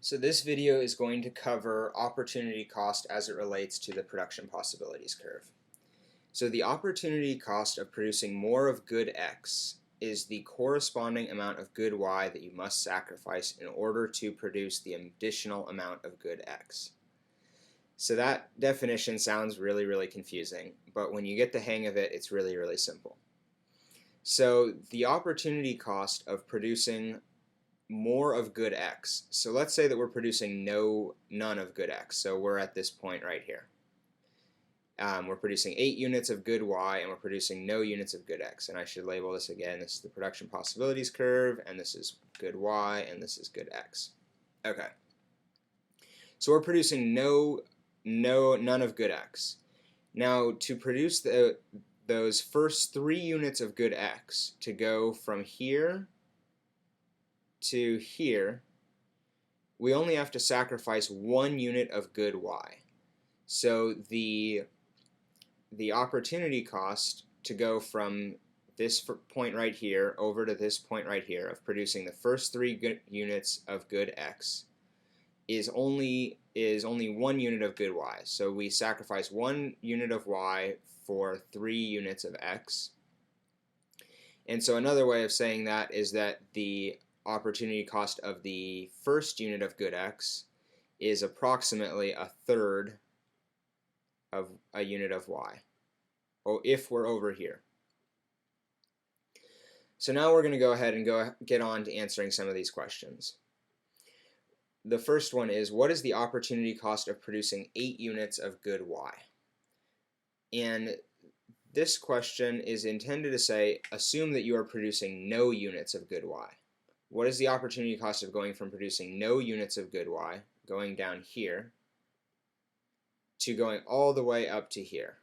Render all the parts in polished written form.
So this video is going to cover opportunity cost as it relates to the production possibilities curve. So the opportunity cost of producing more of good X is the corresponding amount of good Y that you must sacrifice in order to produce the additional amount of good X. So that definition sounds really confusing, but when you get the hang of it, it's really simple. So the opportunity cost of producing more of good X. So let's say that we're producing none of good X. So we're at this point right here. We're producing 8 units of good Y, and we're producing no units of good X. And I should label this again. This is the production possibilities curve, and this is good Y, and this is good X. Okay. So we're producing none of good X. Now, to produce those first 3 units of good X, to go from here to here, we only have to sacrifice 1 unit of good Y. So the opportunity cost to go from this point right here over to this point right here of producing the first 3 units of good X is only 1 unit of good Y. So we sacrifice 1 unit of Y for 3 units of X. And so another way of saying that is that the opportunity cost of the first unit of good X is approximately a third of a unit of Y, if we're over here. So now we're going to go ahead and get on to answering some of these questions. The first one is, what is the opportunity cost of producing 8 units of good Y? And this question is intended to say, assume that you are producing no units of good Y. What is the opportunity cost of going from producing no units of good Y, going down here, to going all the way up to here?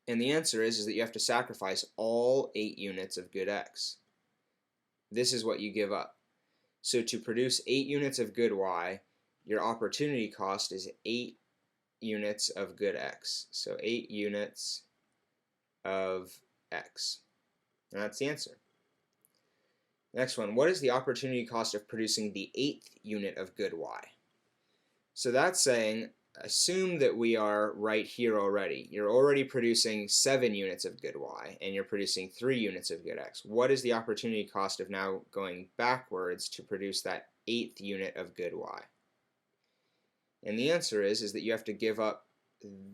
And the answer is that you have to sacrifice all 8 units of good X. This is what you give up. So to produce 8 units of good Y, your opportunity cost is 8 units of good X. So 8 units of X. And that's the answer. Next one, what is the opportunity cost of producing the 8th unit of good Y? So that's saying, assume that we are right here already. You're already producing 7 units of good Y, and you're producing 3 units of good X. What is the opportunity cost of now going backwards to produce that 8th unit of good Y? And the answer is that you have to give up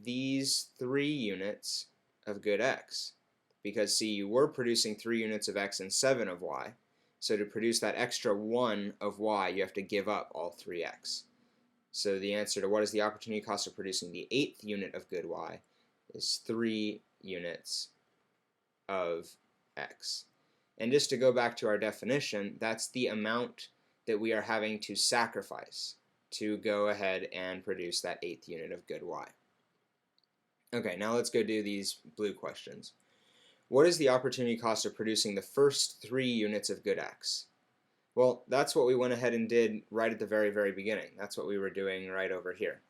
these 3 units of good X. Because, see, you were producing 3 units of X and 7 of Y. So to produce that extra 1 of Y, you have to give up all 3X. So the answer to what is the opportunity cost of producing the 8th unit of good Y is 3 units of X. And just to go back to our definition, that's the amount that we are having to sacrifice to go ahead and produce that 8th unit of good Y. Okay, now let's go do these blue questions. What is the opportunity cost of producing the first 3 units of good X? Well, that's what we went ahead and did right at the very beginning. That's what we were doing right over here.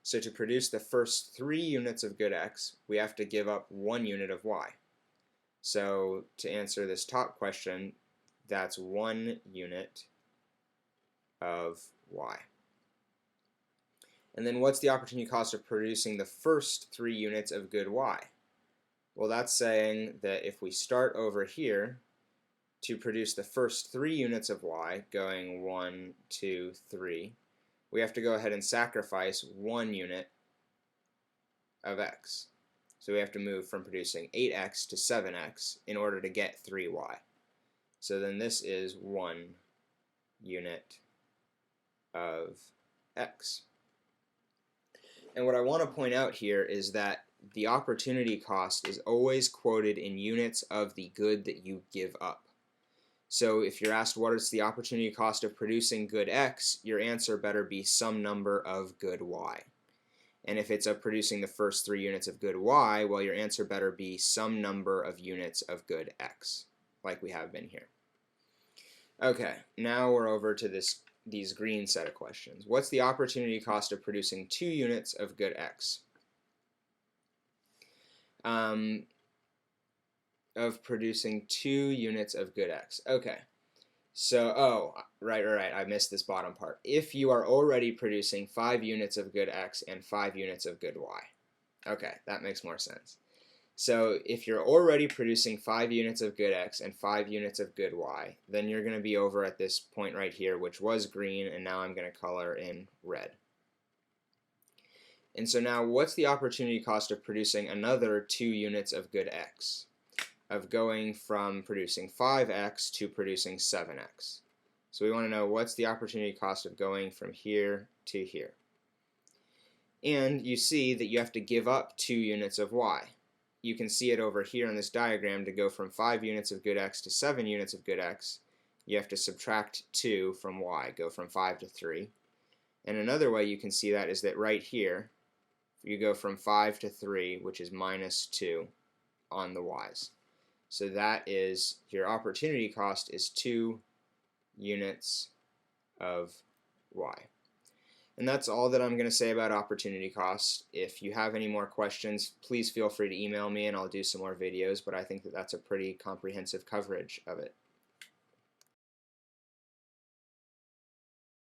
So to produce the first 3 units of good X, we have to give up 1 unit of Y. So to answer this top question, that's 1 unit of Y. And then what's the opportunity cost of producing the first 3 units of good Y? Well, that's saying that if we start over here, to produce the first 3 units of Y, going 1, 2, 3, we have to go ahead and sacrifice 1 unit of X. So we have to move from producing 8X to 7X in order to get 3Y. So then this is 1 unit of X. And what I want to point out here is that the opportunity cost is always quoted in units of the good that you give up. So if you're asked what is the opportunity cost of producing good X, your answer better be some number of good Y. And if it's of producing the first 3 units of good Y, well, your answer better be some number of units of good X, like we have been here. Okay, now we're over to these green set of questions. What's the opportunity cost of producing 2 units of good X? Of producing 2 units of good X. Okay, So, oh, right, I missed this bottom part. If you are already producing 5 units of good x and 5 units of good y. Okay, that makes more sense. So if you're already producing 5 units of good x and 5 units of good y, then you're going to be over at this point right here, which was green, and now I'm going to color in red. And so now what's the opportunity cost of producing another 2 units of good x? Of going from producing 5x to producing 7x. So we want to know what's the opportunity cost of going from here to here. And you see that you have to give up 2 units of y. You can see it over here in this diagram. To go from 5 units of good x to 7 units of good x, you have to subtract 2 from y, go from 5 to 3. And another way you can see that is that right here, you go from 5 to 3, which is minus 2 on the y's. So that is, your opportunity cost is 2 units of y. And that's all that I'm going to say about opportunity cost. If you have any more questions, please feel free to email me and I'll do some more videos, but I think that that's a pretty comprehensive coverage of it.